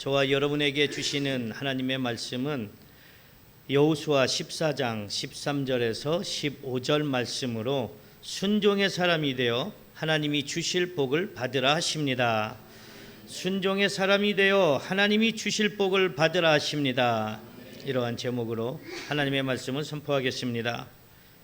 저와 여러분에게 주시는 하나님의 말씀은 여호수아 14장 13절에서 15절 말씀으로 순종의 사람이 되어 하나님이 주실 복을 받으라 하십니다. 순종의 사람이 되어 하나님이 주실 복을 받으라 하십니다. 이러한 제목으로 하나님의 말씀을 선포하겠습니다.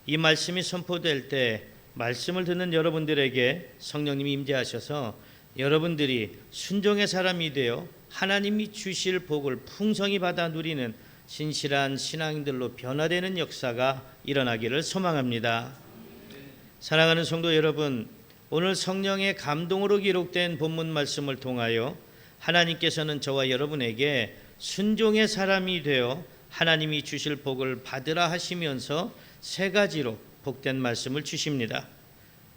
이 말씀이 선포될 때 말씀을 듣는 여러분들에게 성령님이 임재하셔서 여러분들이 순종의 사람이 되어 하나님이 주실 복을 풍성히 받아 누리는 신실한 신앙인들로 변화되는 역사가 일어나기를 소망합니다. 사랑하는 성도 여러분, 오늘 성령의 감동으로 기록된 본문 말씀을 통하여 하나님께서는 저와 여러분에게 순종의 사람이 되어 하나님이 주실 복을 받으라 하시면서 세 가지로 복된 말씀을 주십니다.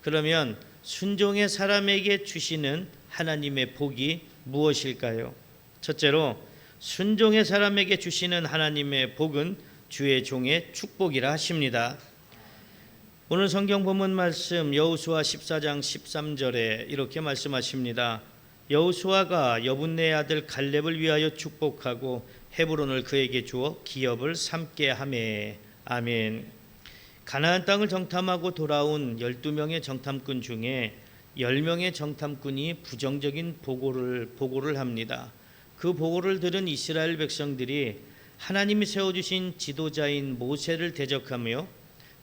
그러면 순종의 사람에게 주시는 하나님의 복이 무엇일까요? 첫째로 순종의 사람에게 주시는 하나님의 복은 주의 종의 축복이라 하십니다. 오늘 성경 본문 말씀 여호수아 14장 13절에 이렇게 말씀하십니다. 여호수아가 여분네의 아들 갈렙을 위하여 축복하고 헤브론을 그에게 주어 기업을 삼게 하매. 아멘. 가나안 땅을 정탐하고 돌아온 12명의 정탐꾼 중에 10명의 정탐꾼이 부정적인 보고를 합니다. 그 보고를 들은 이스라엘 백성들이 하나님이 세워주신 지도자인 모세를 대적하며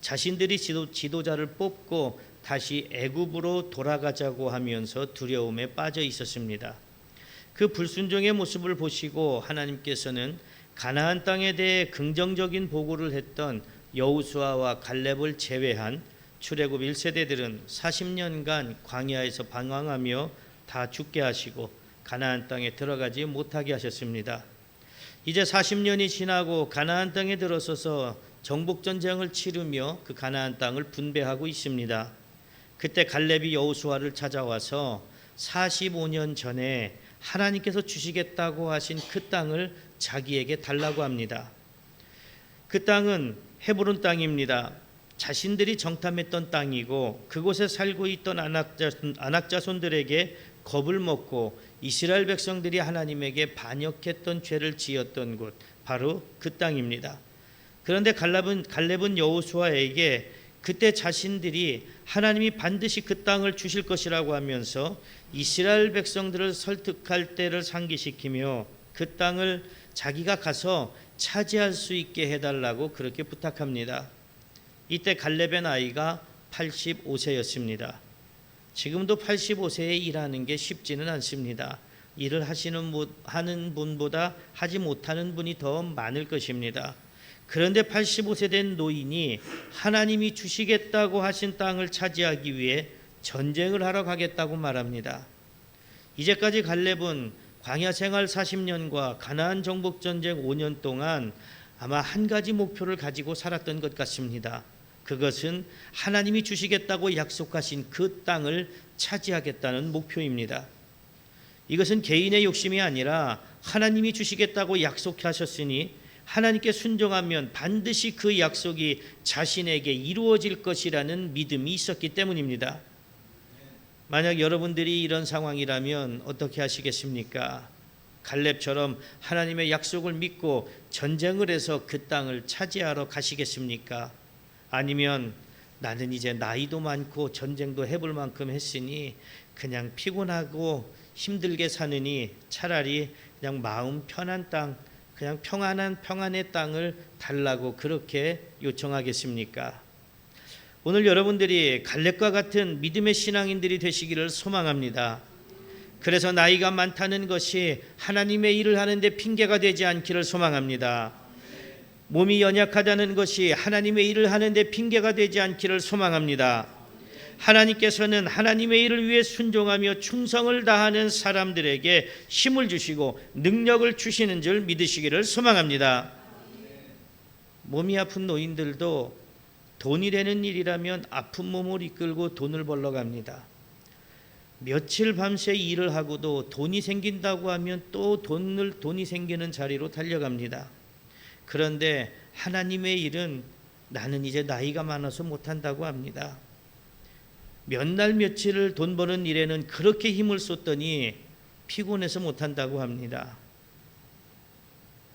자신들이 지도자를 뽑고 다시 애굽으로 돌아가자고 하면서 두려움에 빠져 있었습니다. 그 불순종의 모습을 보시고 하나님께서는 가나안 땅에 대해 긍정적인 보고를 했던 여호수아와 갈렙을 제외한 출애굽 1세대들은 40년간 광야에서 방황하며 다 죽게 하시고 가나안 땅에 들어가지 못하게 하셨습니다. 이제 40년이 지나고 가나안 땅에 들어서서 정복전쟁을 치르며 그 가나안 땅을 분배하고 있습니다. 그때 갈렙이 여호수아를 찾아와서 45년 전에 하나님께서 주시겠다고 하신 그 땅을 자기에게 달라고 합니다. 그 땅은 헤브론 땅입니다. 자신들이 정탐했던 땅이고 그곳에 살고 있던 안악자손들에게 겁을 먹고 이스라엘 백성들이 하나님에게 반역했던 죄를 지었던 곳, 바로 그 땅입니다. 그런데 갈렙은 여호수아에게 그때 자신들이 하나님이 반드시 그 땅을 주실 것이라고 하면서 이스라엘 백성들을 설득할 때를 상기시키며 그 땅을 자기가 가서 차지할 수 있게 해달라고 그렇게 부탁합니다. 이때 갈렙의 나이가 85세였습니다. 지금도 85세에 일하는 게 쉽지는 않습니다. 일을 하는 분보다 하지 못하는 분이 더 많을 것입니다. 그런데 85세 된 노인이 하나님이 주시겠다고 하신 땅을 차지하기 위해 전쟁을 하러 가겠다고 말합니다. 이제까지 갈렙은 광야 생활 40년과 가나안 정복 전쟁 5년 동안 아마 한 가지 목표를 가지고 살았던 것 같습니다. 그것은 하나님이 주시겠다고 약속하신 그 땅을 차지하겠다는 목표입니다. 이것은 개인의 욕심이 아니라 하나님이 주시겠다고 약속하셨으니 하나님께 순종하면 반드시 그 약속이 자신에게 이루어질 것이라는 믿음이 있었기 때문입니다. 만약 여러분들이 이런 상황이라면 어떻게 하시겠습니까? 갈렙처럼 하나님의 약속을 믿고 전쟁을 해서 그 땅을 차지하러 가시겠습니까? 아니면 나는 이제 나이도 많고 전쟁도 해볼 만큼 했으니 그냥 피곤하고 힘들게 사느니 차라리 그냥 마음 편한 땅, 그냥 평안의 땅을 달라고 그렇게 요청하겠습니까? 오늘 여러분들이 갈렙과 같은 믿음의 신앙인들이 되시기를 소망합니다. 그래서 나이가 많다는 것이 하나님의 일을 하는데 핑계가 되지 않기를 소망합니다. 몸이 연약하다는 것이 하나님의 일을 하는데 핑계가 되지 않기를 소망합니다. 하나님께서는 하나님의 일을 위해 순종하며 충성을 다하는 사람들에게 힘을 주시고 능력을 주시는 줄 믿으시기를 소망합니다. 몸이 아픈 노인들도 돈이 되는 일이라면 아픈 몸을 이끌고 돈을 벌러 갑니다. 며칠 밤새 일을 하고도 돈이 생긴다고 하면 또 돈이 생기는 자리로 달려갑니다. 그런데 하나님의 일은 나는 이제 나이가 많아서 못한다고 합니다. 몇 날 며칠을 돈 버는 일에는 그렇게 힘을 쏟더니 피곤해서 못한다고 합니다.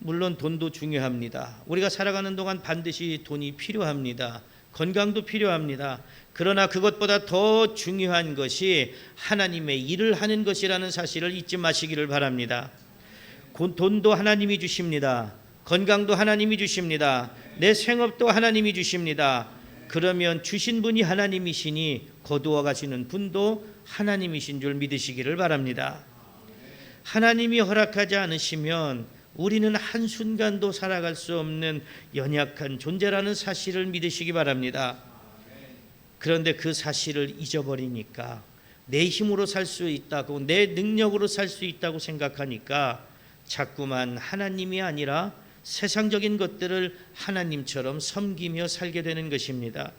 물론 돈도 중요합니다. 우리가 살아가는 동안 반드시 돈이 필요합니다. 건강도 필요합니다. 그러나 그것보다 더 중요한 것이 하나님의 일을 하는 것이라는 사실을 잊지 마시기를 바랍니다. 돈도 하나님이 주십니다. 건강도 하나님이 주십니다. 내 생업도 하나님이 주십니다. 그러면 주신 분이 하나님이시니 거두어 가시는 분도 하나님이신 줄 믿으시기를 바랍니다. 하나님이 허락하지 않으시면 우리는 한순간도 살아갈 수 없는 연약한 존재라는 사실을 믿으시기 바랍니다. 그런데 그 사실을 잊어버리니까 내 힘으로 살 수 있다고, 내 능력으로 살 수 있다고 생각하니까 자꾸만 하나님이 아니라 세상적인 것들을 하나님처럼 섬기며 살게 되는 것입니다.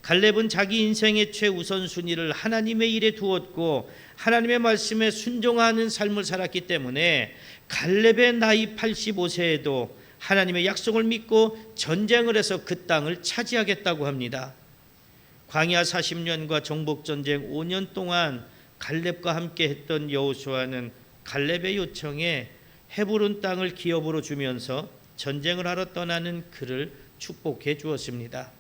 갈렙은 자기 인생의 최우선순위를 하나님의 일에 두었고 하나님의 말씀에 순종하는 삶을 살았기 때문에 갈렙의 나이 85세에도 하나님의 약속을 믿고 전쟁을 해서 그 땅을 차지하겠다고 합니다. 광야 40년과 정복전쟁 5년 동안 갈렙과 함께 했던 여호수아는 갈렙의 요청에 헤브론 땅을 기업으로 주면서 전쟁을 하러 떠나는 그를 축복해 주었습니다.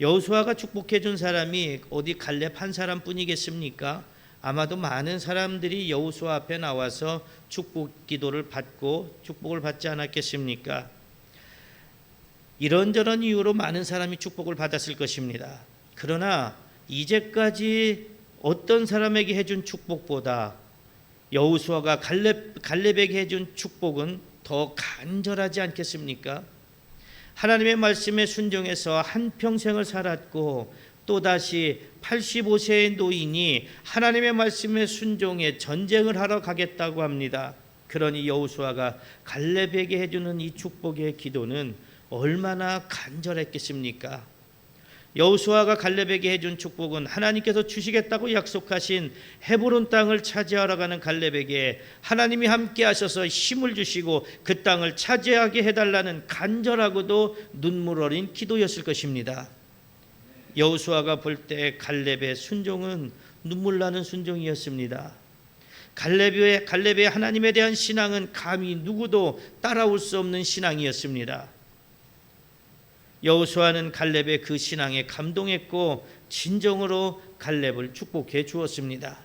여호수아가 축복해 준 사람이 어디 갈렙 한 사람뿐이겠습니까? 아마도 많은 사람들이 여호수아 앞에 나와서 축복 기도를 받고 축복을 받지 않았겠습니까? 이런저런 이유로 많은 사람이 축복을 받았을 것입니다. 그러나 이제까지 어떤 사람에게 해준 축복보다 여호수아가 갈렙에게 해준 축복은 더 간절하지 않겠습니까? 하나님의 말씀에 순종해서 한평생을 살았고 또다시 85세의 노인이 하나님의 말씀에 순종해 전쟁을 하러 가겠다고 합니다. 그러니 여호수아가 갈렙에게 해주는 이 축복의 기도는 얼마나 간절했겠습니까? 여호수아가 갈렙에게 해준 축복은 하나님께서 주시겠다고 약속하신 헤브론 땅을 차지하러 가는 갈렙에게 하나님이 함께 하셔서 힘을 주시고 그 땅을 차지하게 해달라는 간절하고도 눈물 어린 기도였을 것입니다. 여호수아가 볼 때 갈렙의 순종은 눈물 나는 순종이었습니다. 갈렙의 하나님에 대한 신앙은 감히 누구도 따라올 수 없는 신앙이었습니다. 여호수아는 갈렙의 그 신앙에 감동했고 진정으로 갈렙을 축복해 주었습니다.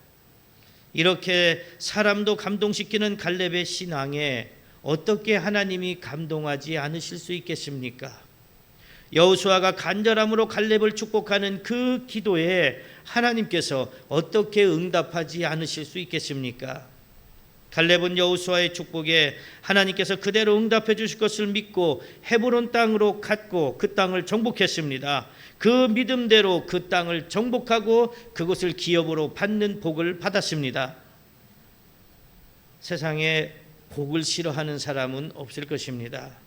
이렇게 사람도 감동시키는 갈렙의 신앙에 어떻게 하나님이 감동하지 않으실 수 있겠습니까? 여호수아가 간절함으로 갈렙을 축복하는 그 기도에 하나님께서 어떻게 응답하지 않으실 수 있겠습니까? 갈렙은 여호수아의 축복에 하나님께서 그대로 응답해 주실 것을 믿고 헤브론 땅으로 갔고 그 땅을 정복했습니다. 그 믿음대로 그 땅을 정복하고 그곳을 기업으로 받는 복을 받았습니다. 세상에 복을 싫어하는 사람은 없을 것입니다.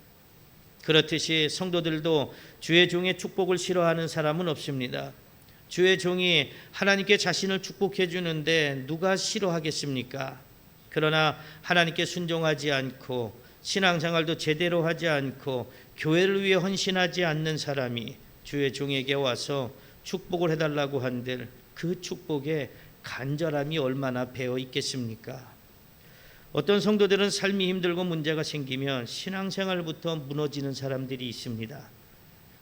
그렇듯이 성도들도 주의 종의 축복을 싫어하는 사람은 없습니다. 주의 종이 하나님께 자신을 축복해 주는데 누가 싫어하겠습니까? 그러나 하나님께 순종하지 않고 신앙생활도 제대로 하지 않고 교회를 위해 헌신하지 않는 사람이 주의 종에게 와서 축복을 해달라고 한들 그 축복에 간절함이 얼마나 배어 있겠습니까? 어떤 성도들은 삶이 힘들고 문제가 생기면 신앙생활부터 무너지는 사람들이 있습니다.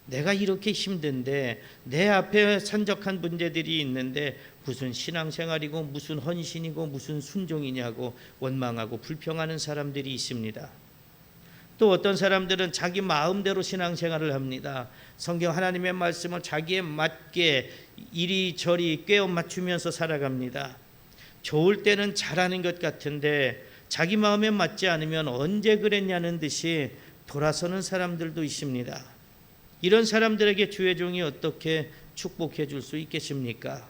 내가 이렇게 힘든데 내 앞에 산적한 문제들이 있는데 무슨 신앙생활이고 무슨 헌신이고 무슨 순종이냐고 원망하고 불평하는 사람들이 있습니다. 또 어떤 사람들은 자기 마음대로 신앙생활을 합니다. 성경 하나님의 말씀을 자기에 맞게 이리저리 꿰어 맞추면서 살아갑니다. 좋을 때는 잘하는 것 같은데 자기 마음에 맞지 않으면 언제 그랬냐는 듯이 돌아서는 사람들도 있습니다. 이런 사람들에게 주의 종이 어떻게 축복해 줄 수 있겠습니까?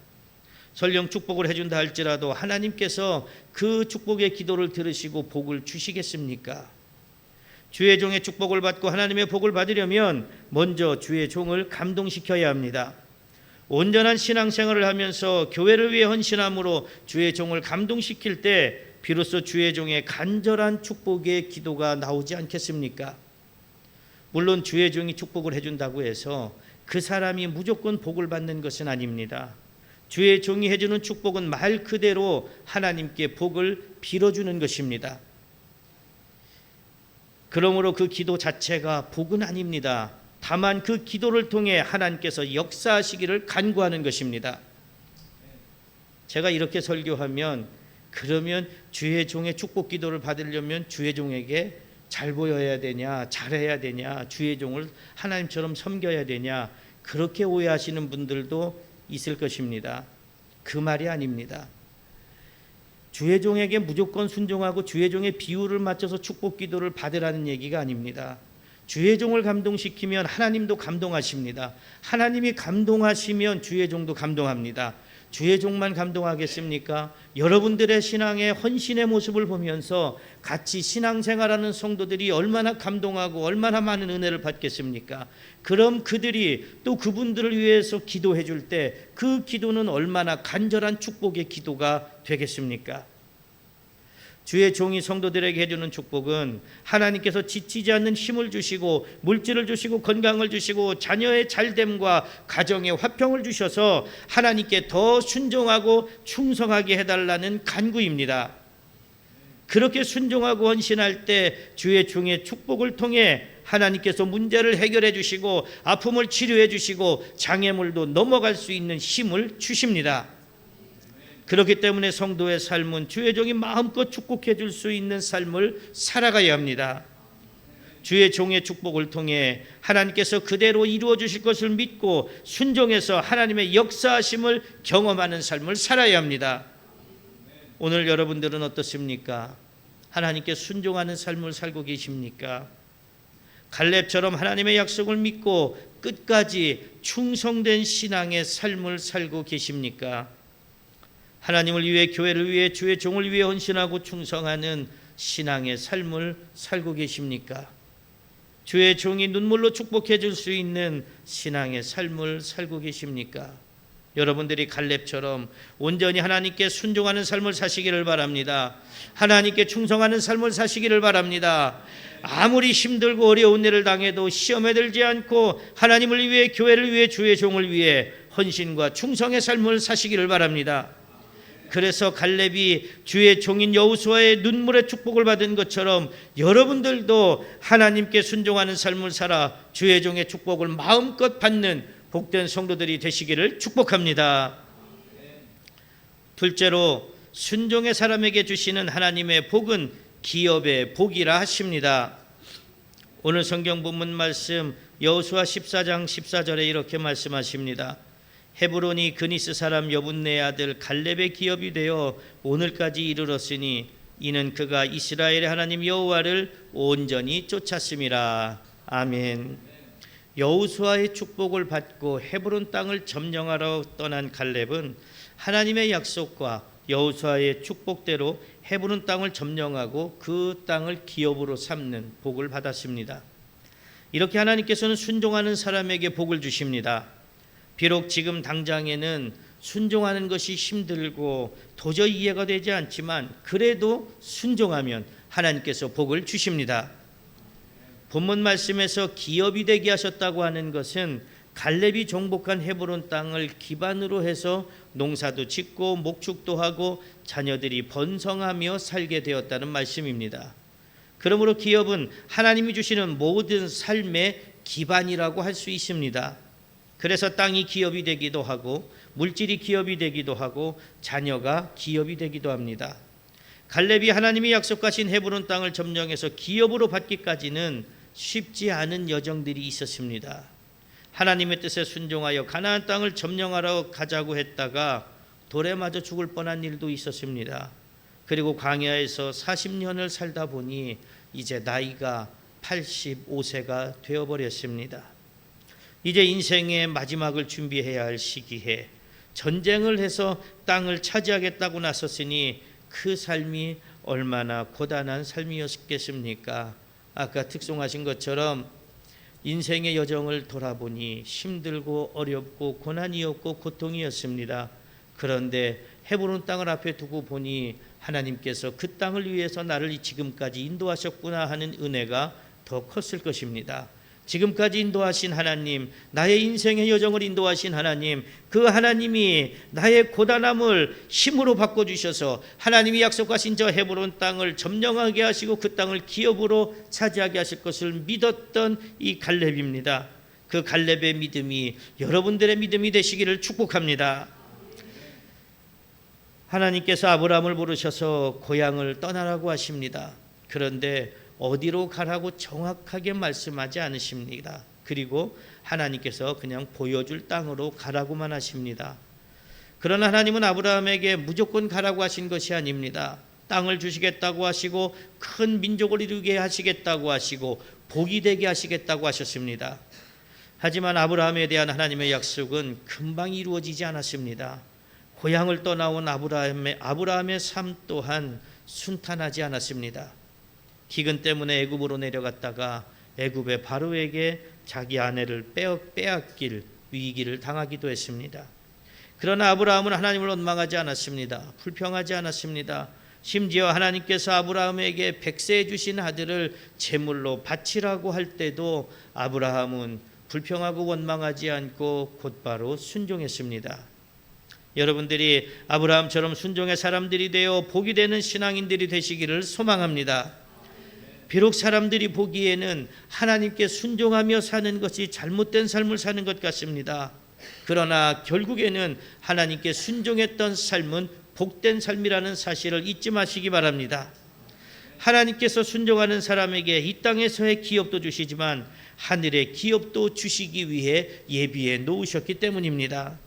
설령 축복을 해준다 할지라도 하나님께서 그 축복의 기도를 들으시고 복을 주시겠습니까? 주의 종의 축복을 받고 하나님의 복을 받으려면 먼저 주의 종을 감동시켜야 합니다. 온전한 신앙생활을 하면서 교회를 위해 헌신함으로 주의 종을 감동시킬 때 비로소 주의 종의 간절한 축복의 기도가 나오지 않겠습니까? 물론 주의 종이 축복을 해준다고 해서 그 사람이 무조건 복을 받는 것은 아닙니다. 주의 종이 해주는 축복은 말 그대로 하나님께 복을 빌어주는 것입니다. 그러므로 그 기도 자체가 복은 아닙니다. 다만 그 기도를 통해 하나님께서 역사하시기를 간구하는 것입니다. 제가 이렇게 설교하면 그러면 주의 종의 축복 기도를 받으려면 주의 종에게 잘 보여야 되냐, 잘해야 되냐, 주의 종을 하나님처럼 섬겨야 되냐, 그렇게 오해하시는 분들도 있을 것입니다. 그 말이 아닙니다. 주의 종에게 무조건 순종하고 주의 종의 비율을 맞춰서 축복 기도를 받으라는 얘기가 아닙니다. 주의 종을 감동시키면 하나님도 감동하십니다. 하나님이 감동하시면 주의 종도 감동합니다. 주의 종만 감동하겠습니까? 여러분들의 신앙의 헌신의 모습을 보면서 같이 신앙생활하는 성도들이 얼마나 감동하고 얼마나 많은 은혜를 받겠습니까? 그럼 그들이 또 그분들을 위해서 기도해 줄 때 그 기도는 얼마나 간절한 축복의 기도가 되겠습니까? 주의 종이 성도들에게 해주는 축복은 하나님께서 지치지 않는 힘을 주시고 물질을 주시고 건강을 주시고 자녀의 잘됨과 가정의 화평을 주셔서 하나님께 더 순종하고 충성하게 해달라는 간구입니다. 그렇게 순종하고 헌신할 때 주의 종의 축복을 통해 하나님께서 문제를 해결해 주시고 아픔을 치료해 주시고 장애물도 넘어갈 수 있는 힘을 주십니다. 그렇기 때문에 성도의 삶은 주의 종이 마음껏 축복해 줄 수 있는 삶을 살아가야 합니다. 주의 종의 축복을 통해 하나님께서 그대로 이루어 주실 것을 믿고 순종해서 하나님의 역사하심을 경험하는 삶을 살아야 합니다. 오늘 여러분들은 어떻습니까? 하나님께 순종하는 삶을 살고 계십니까? 갈렙처럼 하나님의 약속을 믿고 끝까지 충성된 신앙의 삶을 살고 계십니까? 하나님을 위해, 교회를 위해, 주의 종을 위해 헌신하고 충성하는 신앙의 삶을 살고 계십니까? 주의 종이 눈물로 축복해 줄 수 있는 신앙의 삶을 살고 계십니까? 여러분들이 갈렙처럼 온전히 하나님께 순종하는 삶을 사시기를 바랍니다. 하나님께 충성하는 삶을 사시기를 바랍니다. 아무리 힘들고 어려운 일을 당해도 시험에 들지 않고 하나님을 위해, 교회를 위해, 주의 종을 위해 헌신과 충성의 삶을 사시기를 바랍니다. 그래서 갈렙이 주의 종인 여호수아의 눈물의 축복을 받은 것처럼 여러분들도 하나님께 순종하는 삶을 살아 주의 종의 축복을 마음껏 받는 복된 성도들이 되시기를 축복합니다. 둘째로, 순종의 사람에게 주시는 하나님의 복은 기업의 복이라 하십니다. 오늘 성경 본문 말씀 여호수아 14장 14절에 이렇게 말씀하십니다. 헤브론이 그니스 사람 여분네의 아들 갈렙의 기업이 되어 오늘까지 이르렀으니 이는 그가 이스라엘의 하나님 여호와를 온전히 쫓았음이라. 아멘. 여호수아의 축복을 받고 헤브론 땅을 점령하러 떠난 갈렙은 하나님의 약속과 여호수아의 축복대로 헤브론 땅을 점령하고 그 땅을 기업으로 삼는 복을 받았습니다. 이렇게 하나님께서는 순종하는 사람에게 복을 주십니다. 비록 지금 당장에는 순종하는 것이 힘들고 도저히 이해가 되지 않지만 그래도 순종하면 하나님께서 복을 주십니다. 본문 말씀에서 기업이 되게 하셨다고 하는 것은 갈렙이 정복한 헤브론 땅을 기반으로 해서 농사도 짓고 목축도 하고 자녀들이 번성하며 살게 되었다는 말씀입니다. 그러므로 기업은 하나님이 주시는 모든 삶의 기반이라고 할 수 있습니다. 그래서 땅이 기업이 되기도 하고 물질이 기업이 되기도 하고 자녀가 기업이 되기도 합니다. 갈렙이 하나님이 약속하신 헤브론 땅을 점령해서 기업으로 받기까지는 쉽지 않은 여정들이 있었습니다. 하나님의 뜻에 순종하여 가나안 땅을 점령하러 가자고 했다가 돌에 맞아 죽을 뻔한 일도 있었습니다. 그리고 광야에서 40년을 살다 보니 이제 나이가 85세가 되어버렸습니다. 이제 인생의 마지막을 준비해야 할 시기에 전쟁을 해서 땅을 차지하겠다고 나섰으니 그 삶이 얼마나 고단한 삶이었겠습니까? 아까 특송하신 것처럼 인생의 여정을 돌아보니 힘들고 어렵고 고난이었고 고통이었습니다. 그런데 헤브론 땅을 앞에 두고 보니 하나님께서 그 땅을 위해서 나를 지금까지 인도하셨구나 하는 은혜가 더 컸을 것입니다. 지금까지 인도하신 하나님, 나의 인생의 여정을 인도하신 하나님, 그 하나님이 나의 고단함을 힘으로 바꿔주셔서 하나님이 약속하신 저 헤브론 땅을 점령하게 하시고 그 땅을 기업으로 차지하게 하실 것을 믿었던 이 갈렙입니다. 그 갈렙의 믿음이 여러분들의 믿음이 되시기를 축복합니다. 하나님께서 아브라함을 부르셔서 고향을 떠나라고 하십니다. 그런데 어디로 가라고 정확하게 말씀하지 않으십니다. 그리고 하나님께서 그냥 보여줄 땅으로 가라고만 하십니다. 그러나 하나님은 아브라함에게 무조건 가라고 하신 것이 아닙니다. 땅을 주시겠다고 하시고 큰 민족을 이루게 하시겠다고 하시고 복이 되게 하시겠다고 하셨습니다. 하지만 아브라함에 대한 하나님의 약속은 금방 이루어지지 않았습니다. 고향을 떠나온 아브라함의 삶 또한 순탄하지 않았습니다. 기근 때문에 애굽으로 내려갔다가 애굽의 바로에게 자기 아내를 빼앗길 위기를 당하기도 했습니다. 그러나 아브라함은 하나님을 원망하지 않았습니다. 불평하지 않았습니다. 심지어 하나님께서 아브라함에게 백세해 주신 아들을 제물로 바치라고 할 때도 아브라함은 불평하고 원망하지 않고 곧바로 순종했습니다. 여러분들이 아브라함처럼 순종의 사람들이 되어 복이 되는 신앙인들이 되시기를 소망합니다. 비록 사람들이 보기에는 하나님께 순종하며 사는 것이 잘못된 삶을 사는 것 같습니다. 그러나 결국에는 하나님께 순종했던 삶은 복된 삶이라는 사실을 잊지 마시기 바랍니다. 하나님께서 순종하는 사람에게 이 땅에서의 기업도 주시지만 하늘의 기업도 주시기 위해 예비해 놓으셨기 때문입니다.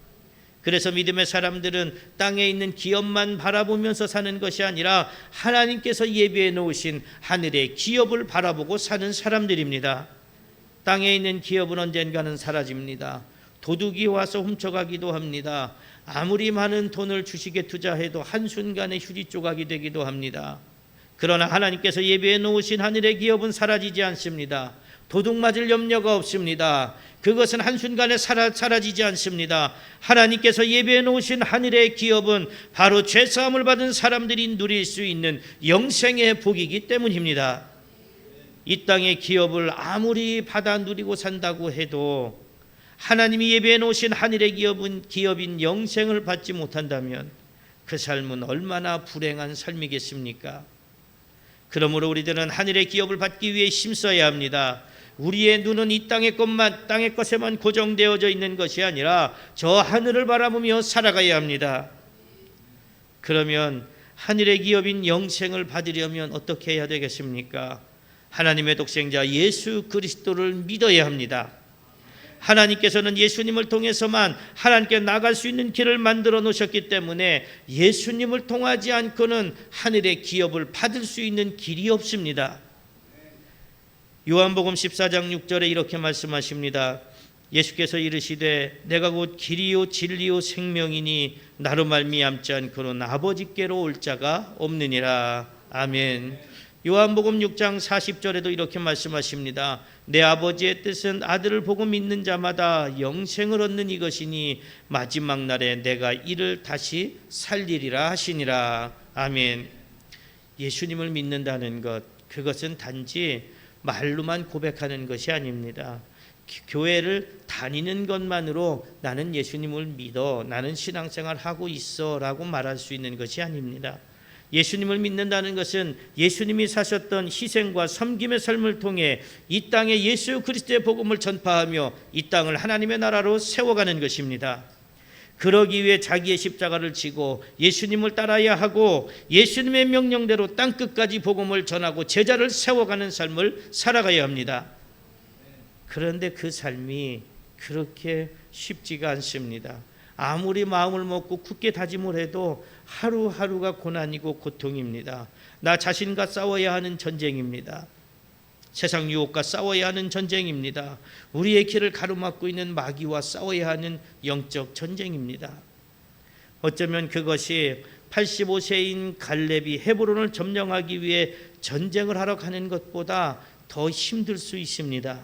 그래서 믿음의 사람들은 땅에 있는 기업만 바라보면서 사는 것이 아니라 하나님께서 예비해 놓으신 하늘의 기업을 바라보고 사는 사람들입니다. 땅에 있는 기업은 언젠가는 사라집니다. 도둑이 와서 훔쳐가기도 합니다. 아무리 많은 돈을 주식에 투자해도 한순간에 휴지 조각이 되기도 합니다. 그러나 하나님께서 예비해 놓으신 하늘의 기업은 사라지지 않습니다. 도둑 맞을 염려가 없습니다. 그것은 한순간에 사라지지 않습니다. 하나님께서 예비해 놓으신 하늘의 기업은 바로 죄사함을 받은 사람들이 누릴 수 있는 영생의 복이기 때문입니다. 이 땅의 기업을 아무리 받아 누리고 산다고 해도 하나님이 예비해 놓으신 하늘의 기업인 영생을 받지 못한다면 그 삶은 얼마나 불행한 삶이겠습니까? 그러므로 우리들은 하늘의 기업을 받기 위해 힘써야 합니다. 우리의 눈은 이 땅의 것에만 고정되어져 있는 것이 아니라 저 하늘을 바라보며 살아가야 합니다. 그러면 하늘의 기업인 영생을 받으려면 어떻게 해야 되겠습니까? 하나님의 독생자 예수 그리스도를 믿어야 합니다. 하나님께서는 예수님을 통해서만 하나님께 나갈 수 있는 길을 만들어 놓으셨기 때문에 예수님을 통하지 않고는 하늘의 기업을 받을 수 있는 길이 없습니다. 요한복음 14장 6절에 이렇게 말씀하십니다. 예수께서 이르시되 내가 곧 길이요 진리요 생명이니 나로 말미암지 않고는 아버지께로 올 자가 없느니라. 아멘. 요한복음 6장 40절에도 이렇게 말씀하십니다. 내 아버지의 뜻은 아들을 보고 믿는 자마다 영생을 얻는 이것이니 마지막 날에 내가 이를 다시 살리리라 하시니라. 아멘. 예수님을 믿는다는 것, 그것은 단지 말로만 고백하는 것이 아닙니다. 교회를 다니는 것만으로 나는 예수님을 믿어, 나는 신앙생활 하고 있어 라고 말할 수 있는 것이 아닙니다. 예수님을 믿는다는 것은 예수님이 사셨던 희생과 섬김의 삶을 통해 이 땅에 예수 그리스도의 복음을 전파하며 이 땅을 하나님의 나라로 세워가는 것입니다. 그러기 위해 자기의 십자가를 지고 예수님을 따라야 하고 예수님의 명령대로 땅끝까지 복음을 전하고 제자를 세워가는 삶을 살아가야 합니다. 그런데 그 삶이 그렇게 쉽지가 않습니다. 아무리 마음을 먹고 굳게 다짐을 해도 하루하루가 고난이고 고통입니다. 나 자신과 싸워야 하는 전쟁입니다. 세상 유혹과 싸워야 하는 전쟁입니다. 우리의 길을 가로막고 있는 마귀와 싸워야 하는 영적 전쟁입니다. 어쩌면 그것이 85세인 갈렙이 헤브론을 점령하기 위해 전쟁을 하러 가는 것보다 더 힘들 수 있습니다.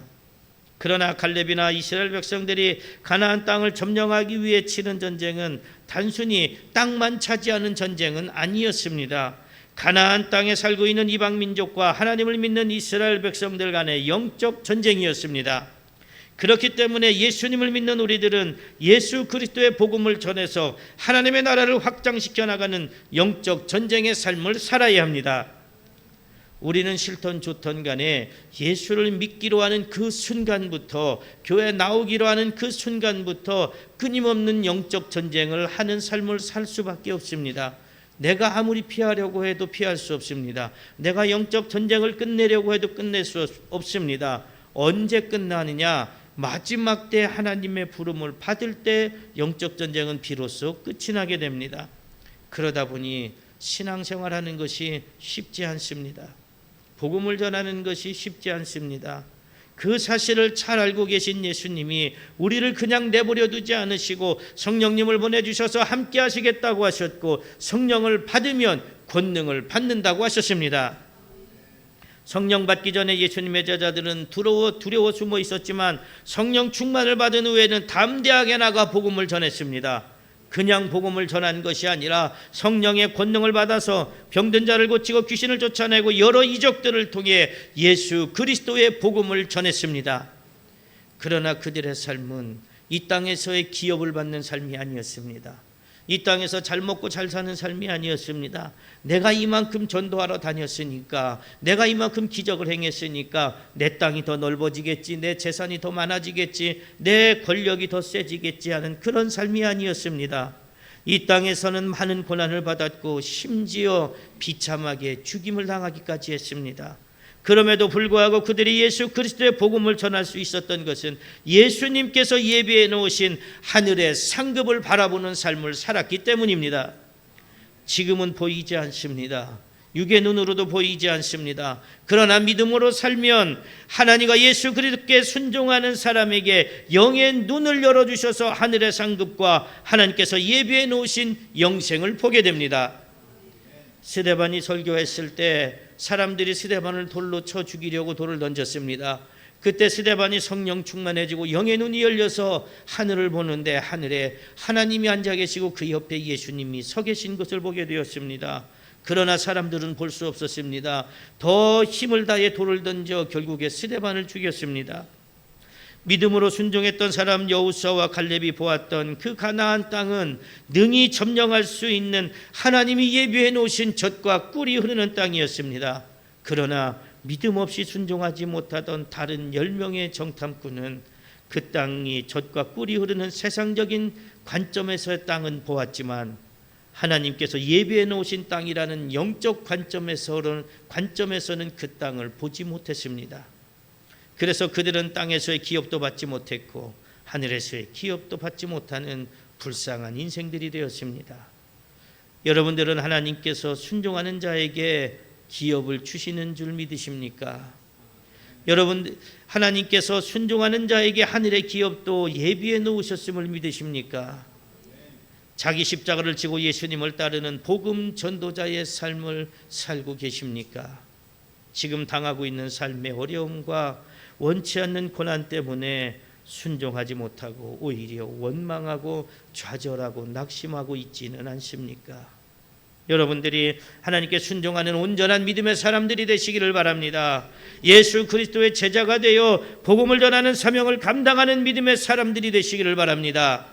그러나 갈렙이나 이스라엘 백성들이 가나안 땅을 점령하기 위해 치른 전쟁은 단순히 땅만 차지하는 전쟁은 아니었습니다. 가나안 땅에 살고 있는 이방 민족과 하나님을 믿는 이스라엘 백성들 간의 영적 전쟁이었습니다. 그렇기 때문에 예수님을 믿는 우리들은 예수 그리스도의 복음을 전해서 하나님의 나라를 확장시켜 나가는 영적 전쟁의 삶을 살아야 합니다. 우리는 싫던 좋던 간에 예수를 믿기로 하는 그 순간부터, 교회 나오기로 하는 그 순간부터 끊임없는 영적 전쟁을 하는 삶을 살 수밖에 없습니다. 내가 아무리 피하려고 해도 피할 수 없습니다. 내가 영적 전쟁을 끝내려고 해도 끝낼 수 없습니다. 언제 끝나느냐? 마지막 때 하나님의 부름을 받을 때 영적 전쟁은 비로소 끝이 나게 됩니다. 그러다 보니 신앙생활하는 것이 쉽지 않습니다. 복음을 전하는 것이 쉽지 않습니다. 그 사실을 잘 알고 계신 예수님이 우리를 그냥 내버려 두지 않으시고 성령님을 보내주셔서 함께 하시겠다고 하셨고, 성령을 받으면 권능을 받는다고 하셨습니다. 성령 받기 전에 예수님의 제자들은 두려워 숨어 있었지만 성령 충만을 받은 후에는 담대하게 나가 복음을 전했습니다. 그냥 복음을 전한 것이 아니라 성령의 권능을 받아서 병든 자를 고치고 귀신을 쫓아내고 여러 이적들을 통해 예수 그리스도의 복음을 전했습니다. 그러나 그들의 삶은 이 땅에서의 기업을 받는 삶이 아니었습니다. 이 땅에서 잘 먹고 잘 사는 삶이 아니었습니다. 내가 이만큼 전도하러 다녔으니까, 내가 이만큼 기적을 행했으니까 내 땅이 더 넓어지겠지, 내 재산이 더 많아지겠지, 내 권력이 더 세지겠지 하는 그런 삶이 아니었습니다. 이 땅에서는 많은 고난을 받았고 심지어 비참하게 죽임을 당하기까지 했습니다. 그럼에도 불구하고 그들이 예수 그리스도의 복음을 전할 수 있었던 것은 예수님께서 예비해 놓으신 하늘의 상급을 바라보는 삶을 살았기 때문입니다. 지금은 보이지 않습니다. 육의 눈으로도 보이지 않습니다. 그러나 믿음으로 살면 하나님과 예수 그리스도께 순종하는 사람에게 영의 눈을 열어주셔서 하늘의 상급과 하나님께서 예비해 놓으신 영생을 보게 됩니다. 스데반이 설교했을 때 사람들이 스데반을 돌로 쳐 죽이려고 돌을 던졌습니다. 그때 스데반이 성령 충만해지고 영의 눈이 열려서 하늘을 보는데 하늘에 하나님이 앉아 계시고 그 옆에 예수님이 서 계신 것을 보게 되었습니다. 그러나 사람들은 볼 수 없었습니다. 더 힘을 다해 돌을 던져 결국에 스데반을 죽였습니다. 믿음으로 순종했던 사람 여호수아와 갈렙이 보았던 그 가나안 땅은 능히 점령할 수 있는 하나님이 예비해 놓으신 젖과 꿀이 흐르는 땅이었습니다. 그러나 믿음 없이 순종하지 못하던 다른 10명의 정탐꾼은 그 땅이 젖과 꿀이 흐르는 세상적인 관점에서의 땅은 보았지만 하나님께서 예비해 놓으신 땅이라는 영적 관점에서는 그 땅을 보지 못했습니다. 그래서 그들은 땅에서의 기업도 받지 못했고 하늘에서의 기업도 받지 못하는 불쌍한 인생들이 되었습니다. 여러분들은 하나님께서 순종하는 자에게 기업을 주시는 줄 믿으십니까? 여러분, 하나님께서 순종하는 자에게 하늘의 기업도 예비해 놓으셨음을 믿으십니까? 자기 십자가를 지고 예수님을 따르는 복음 전도자의 삶을 살고 계십니까? 지금 당하고 있는 삶의 어려움과 원치 않는 고난 때문에 순종하지 못하고 오히려 원망하고 좌절하고 낙심하고 있지는 않습니까? 여러분들이 하나님께 순종하는 온전한 믿음의 사람들이 되시기를 바랍니다. 예수 그리스도의 제자가 되어 복음을 전하는 사명을 감당하는 믿음의 사람들이 되시기를 바랍니다.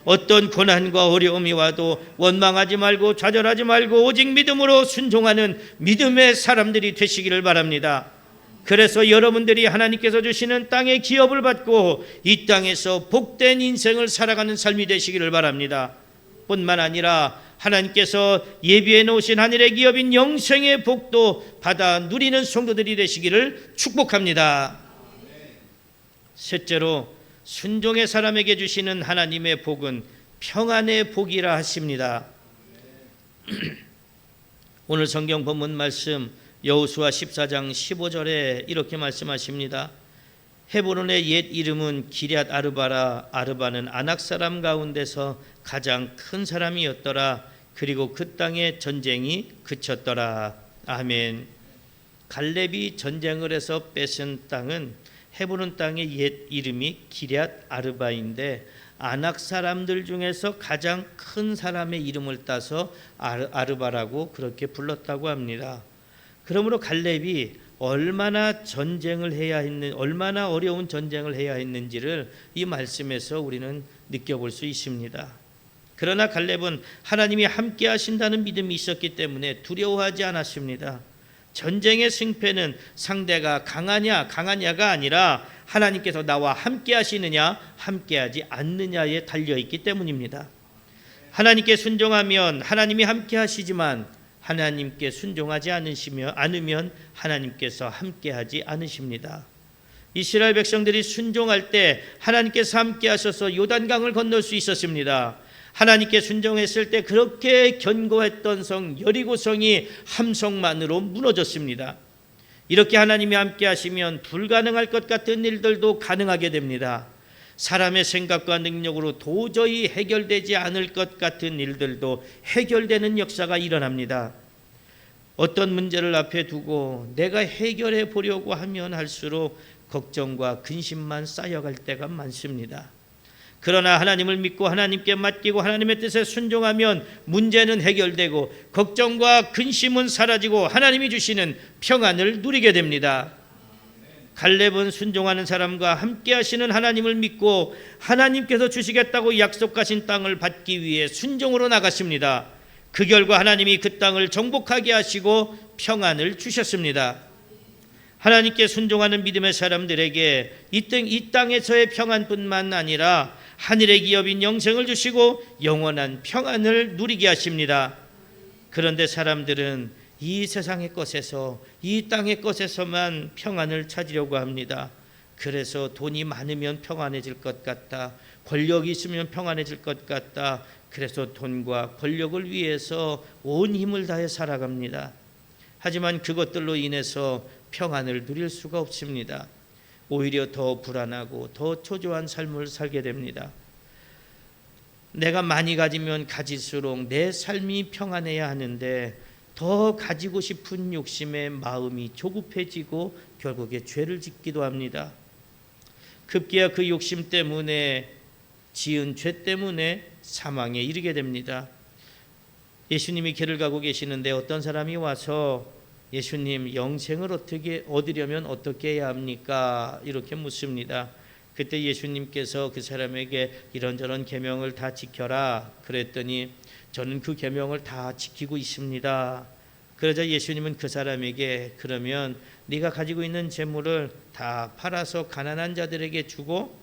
어떤 고난과 어려움이 와도 원망하지 말고 좌절하지 말고 오직 믿음으로 순종하는 믿음의 사람들이 되시기를 바랍니다. 그래서 여러분들이 하나님께서 주시는 땅의 기업을 받고 이 땅에서 복된 인생을 살아가는 삶이 되시기를 바랍니다. 뿐만 아니라 하나님께서 예비해 놓으신 하늘의 기업인 영생의 복도 받아 누리는 성도들이 되시기를 축복합니다. 셋째로, 순종의 사람에게 주시는 하나님의 복은 평안의 복이라 하십니다. 오늘 성경 본문 말씀 여호수아 14장 15절에 이렇게 말씀하십니다. 헤브론의 옛 이름은 기럇 아르바라. 아르바는 아낙 사람 가운데서 가장 큰 사람이었더라. 그리고 그 땅의 전쟁이 그쳤더라. 아멘. 갈렙이 전쟁을 해서 뺏은 땅은 헤브론 땅의 옛 이름이 기럇 아르바인데 아낙 사람들 중에서 가장 큰 사람의 이름을 따서 아르바라고 그렇게 불렀다고 합니다. 그러므로 갈렙이 얼마나 어려운 전쟁을 해야 했는지를 이 말씀에서 우리는 느껴볼 수 있습니다. 그러나 갈렙은 하나님이 함께 하신다는 믿음이 있었기 때문에 두려워하지 않았습니다. 전쟁의 승패는 상대가 강하냐가 아니라 하나님께서 나와 함께 하시느냐 함께하지 않느냐에 달려있기 때문입니다. 하나님께 순종하면 하나님이 함께 하시지만 하나님께 순종하지 않으면 하나님께서 함께하지 않으십니다. 이스라엘 백성들이 순종할 때 하나님께서 함께 하셔서 요단강을 건널 수 있었습니다. 하나님께 순종했을 때 그렇게 견고했던 성 여리고성이 함성만으로 무너졌습니다. 이렇게 하나님이 함께 하시면 불가능할 것 같은 일들도 가능하게 됩니다. 사람의 생각과 능력으로 도저히 해결되지 않을 것 같은 일들도 해결되는 역사가 일어납니다. 어떤 문제를 앞에 두고 내가 해결해 보려고 하면 할수록 걱정과 근심만 쌓여갈 때가 많습니다. 그러나 하나님을 믿고 하나님께 맡기고 하나님의 뜻에 순종하면 문제는 해결되고 걱정과 근심은 사라지고 하나님이 주시는 평안을 누리게 됩니다. 갈렙은 순종하는 사람과 함께 하시는 하나님을 믿고 하나님께서 주시겠다고 약속하신 땅을 받기 위해 순종으로 나갔습니다. 그 결과 하나님이 그 땅을 정복하게 하시고 평안을 주셨습니다. 하나님께 순종하는 믿음의 사람들에게 이 땅에서의 평안뿐만 아니라 하늘의 기업인 영생을 주시고 영원한 평안을 누리게 하십니다. 그런데 사람들은 이 세상의 것에서 이 땅의 것에서만 평안을 찾으려고 합니다. 그래서 돈이 많으면 평안해질 것 같다. 권력이 있으면 평안해질 것 같다. 그래서 돈과 권력을 위해서 온 힘을 다해 살아갑니다. 하지만 그것들로 인해서 평안을 누릴 수가 없습니다. 오히려 더 불안하고 더 초조한 삶을 살게 됩니다. 내가 많이 가지면 가질수록 내 삶이 평안해야 하는데 더 가지고 싶은 욕심에 마음이 조급해지고 결국에 죄를 짓기도 합니다. 급기야 그 욕심 때문에 지은 죄 때문에 사망에 이르게 됩니다. 예수님이 길을 가고 계시는데 어떤 사람이 와서 예수님, 영생을 얻으려면 어떻게 해야 합니까? 이렇게 묻습니다. 그때 예수님께서 그 사람에게 이런저런 계명을 다 지켜라 그랬더니 저는 그 계명을 다 지키고 있습니다. 그러자 예수님은 그 사람에게 그러면 네가 가지고 있는 재물을 다 팔아서 가난한 자들에게 주고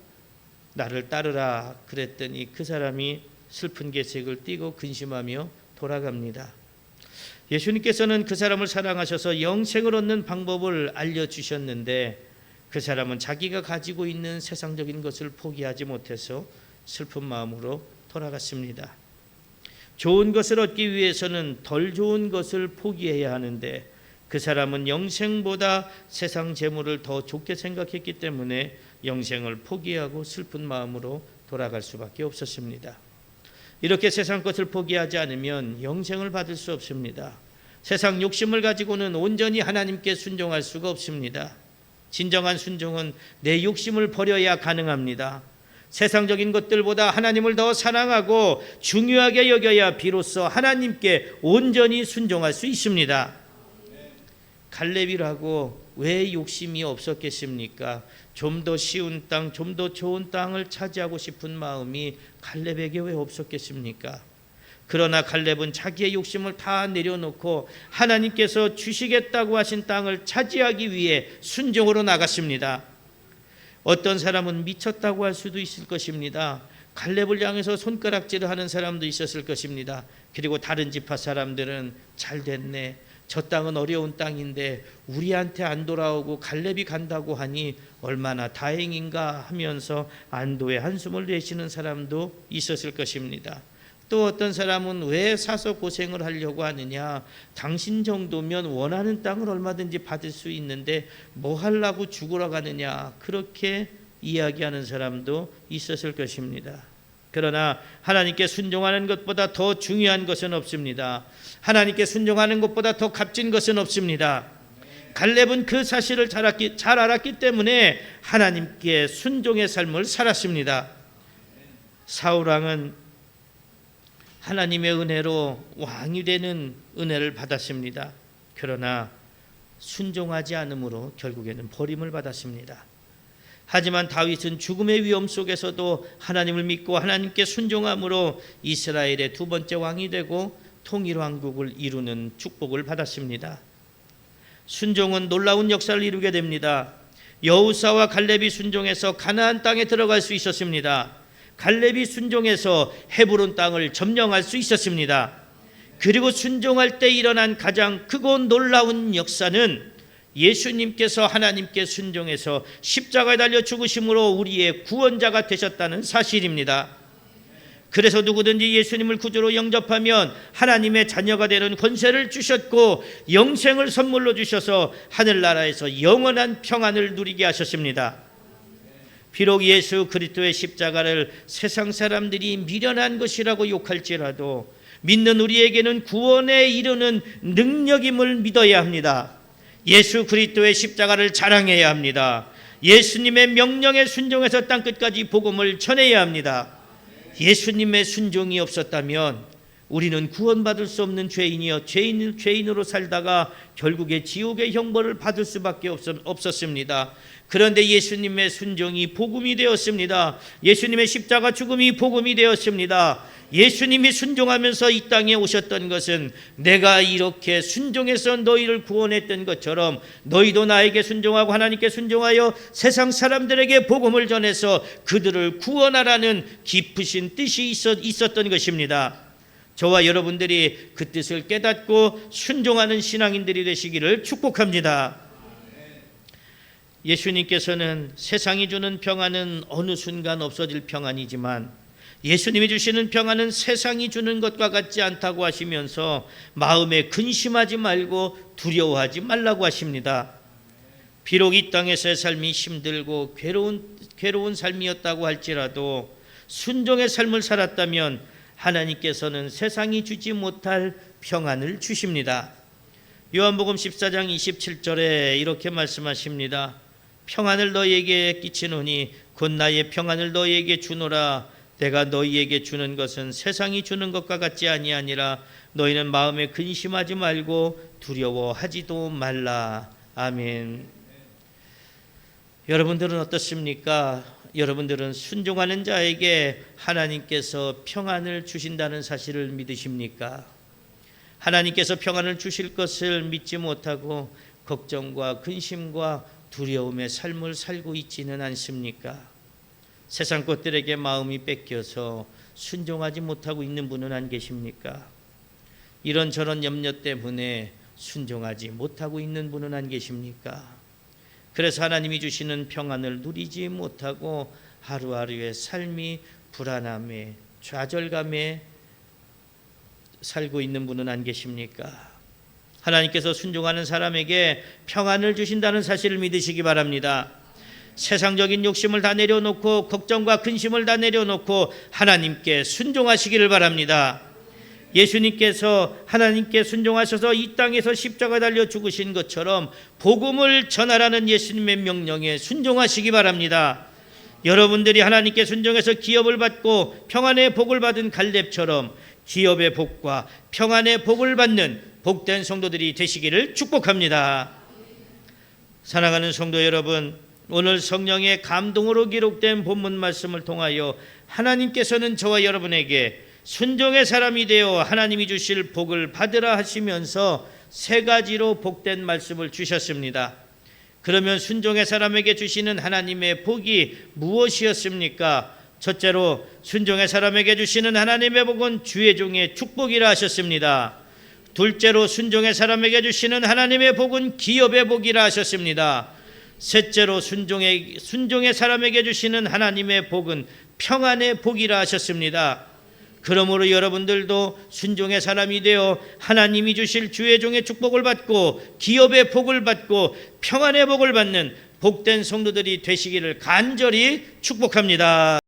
나를 따르라 그랬더니 그 사람이 슬픈 계색을 띠고 근심하며 돌아갑니다. 예수님께서는 그 사람을 사랑하셔서 영생을 얻는 방법을 알려주셨는데 그 사람은 자기가 가지고 있는 세상적인 것을 포기하지 못해서 슬픈 마음으로 돌아갔습니다. 좋은 것을 얻기 위해서는 덜 좋은 것을 포기해야 하는데 그 사람은 영생보다 세상 재물을 더 좋게 생각했기 때문에 영생을 포기하고 슬픈 마음으로 돌아갈 수밖에 없었습니다. 이렇게 세상 것을 포기하지 않으면 영생을 받을 수 없습니다. 세상 욕심을 가지고는 온전히 하나님께 순종할 수가 없습니다. 진정한 순종은 내 욕심을 버려야 가능합니다. 세상적인 것들보다 하나님을 더 사랑하고 중요하게 여겨야 비로소 하나님께 온전히 순종할 수 있습니다. 갈렙이라고 왜 욕심이 없었겠습니까? 좀 더 쉬운 땅, 좀 더 좋은 땅을 차지하고 싶은 마음이 갈렙에게 왜 없었겠습니까? 그러나 갈렙은 자기의 욕심을 다 내려놓고 하나님께서 주시겠다고 하신 땅을 차지하기 위해 순종으로 나갔습니다. 어떤 사람은 미쳤다고 할 수도 있을 것입니다. 갈렙을 향해서 손가락질을 하는 사람도 있었을 것입니다. 그리고 다른 지파 사람들은 잘 됐네. 저 땅은 어려운 땅인데 우리한테 안 돌아오고 갈렙이 간다고 하니 얼마나 다행인가 하면서 안도의 한숨을 내쉬는 사람도 있었을 것입니다. 또 어떤 사람은 왜 사서 고생을 하려고 하느냐, 당신 정도면 원하는 땅을 얼마든지 받을 수 있는데 뭐 하려고 죽으러 가느냐, 그렇게 이야기하는 사람도 있었을 것입니다. 그러나 하나님께 순종하는 것보다 더 중요한 것은 없습니다. 하나님께 순종하는 것보다 더 값진 것은 없습니다. 갈렙은 그 사실을 잘 알았기 때문에 하나님께 순종의 삶을 살았습니다. 사울왕은 하나님의 은혜로 왕이 되는 은혜를 받았습니다. 그러나 순종하지 않으므로 결국에는 버림을 받았습니다. 하지만 다윗은 죽음의 위험 속에서도 하나님을 믿고 하나님께 순종함으로 이스라엘의 두 번째 왕이 되고 통일왕국을 이루는 축복을 받았습니다. 순종은 놀라운 역사를 이루게 됩니다. 여호사와 갈렙이 순종해서 가나안 땅에 들어갈 수 있었습니다. 갈렙이 순종해서 헤브론 땅을 점령할 수 있었습니다. 그리고 순종할 때 일어난 가장 크고 놀라운 역사는 예수님께서 하나님께 순종해서 십자가에 달려 죽으심으로 우리의 구원자가 되셨다는 사실입니다. 그래서 누구든지 예수님을 구주로 영접하면 하나님의 자녀가 되는 권세를 주셨고 영생을 선물로 주셔서 하늘나라에서 영원한 평안을 누리게 하셨습니다. 비록 예수 그리스도의 십자가를 세상 사람들이 미련한 것이라고 욕할지라도 믿는 우리에게는 구원에 이르는 능력임을 믿어야 합니다. 예수 그리스도의 십자가를 자랑해야 합니다. 예수님의 명령에 순종해서 땅끝까지 복음을 전해야 합니다. 예수님의 순종이 없었다면 우리는 구원받을 수 없는 죄인으로 살다가 결국에 지옥의 형벌을 받을 수밖에 없었습니다. 그런데 예수님의 순종이 복음이 되었습니다. 예수님의 십자가 죽음이 복음이 되었습니다. 예수님이 순종하면서 이 땅에 오셨던 것은 내가 이렇게 순종해서 너희를 구원했던 것처럼 너희도 나에게 순종하고 하나님께 순종하여 세상 사람들에게 복음을 전해서 그들을 구원하라는 깊으신 뜻이 있었던 것입니다. 저와 여러분들이 그 뜻을 깨닫고 순종하는 신앙인들이 되시기를 축복합니다. 예수님께서는 세상이 주는 평안은 어느 순간 없어질 평안이지만 예수님이 주시는 평안은 세상이 주는 것과 같지 않다고 하시면서 마음에 근심하지 말고 두려워하지 말라고 하십니다. 비록 이 땅에서의 삶이 힘들고 괴로운 삶이었다고 할지라도 순종의 삶을 살았다면 하나님께서는 세상이 주지 못할 평안을 주십니다. 요한복음 14장 27절에 이렇게 말씀하십니다. 평안을 너희에게 끼치노니 곧 나의 평안을 너희에게 주노라. 내가 너희에게 주는 것은 세상이 주는 것과 같지 아니하니라. 너희는 마음에 근심하지 말고 두려워하지도 말라. 아멘. 여러분들은 어떻습니까? 여러분들은 순종하는 자에게 하나님께서 평안을 주신다는 사실을 믿으십니까? 하나님께서 평안을 주실 것을 믿지 못하고 걱정과 근심과 두려움의 삶을 살고 있지는 않습니까? 세상 것들에게 마음이 뺏겨서 순종하지 못하고 있는 분은 안 계십니까? 이런저런 염려 때문에 순종하지 못하고 있는 분은 안 계십니까? 그래서 하나님이 주시는 평안을 누리지 못하고 하루하루의 삶이 불안함에 좌절감에 살고 있는 분은 안 계십니까? 하나님께서 순종하는 사람에게 평안을 주신다는 사실을 믿으시기 바랍니다. 세상적인 욕심을 다 내려놓고 걱정과 근심을 다 내려놓고 하나님께 순종하시기를 바랍니다. 예수님께서 하나님께 순종하셔서 이 땅에서 십자가 달려 죽으신 것처럼 복음을 전하라는 예수님의 명령에 순종하시기 바랍니다. 여러분들이 하나님께 순종해서 기업을 받고 평안의 복을 받은 갈렙처럼 기업의 복과 평안의 복을 받는 복된 성도들이 되시기를 축복합니다. 사랑하는 성도 여러분, 오늘 성령의 감동으로 기록된 본문 말씀을 통하여 하나님께서는 저와 여러분에게 순종의 사람이 되어 하나님이 주실 복을 받으라 하시면서 세 가지로 복된 말씀을 주셨습니다. 그러면 순종의 사람에게 주시는 하나님의 복이 무엇이었습니까? 첫째로 순종의 사람에게 주시는 하나님의 복은 주의 종의 축복이라 하셨습니다. 둘째로 순종의 사람에게 주시는 하나님의 복은 기업의 복이라 하셨습니다. 셋째로 순종의 사람에게 주시는 하나님의 복은 평안의 복이라 하셨습니다. 그러므로 여러분들도 순종의 사람이 되어 하나님이 주실 주의 종의 축복을 받고 기업의 복을 받고 평안의 복을 받는 복된 성도들이 되시기를 간절히 축복합니다.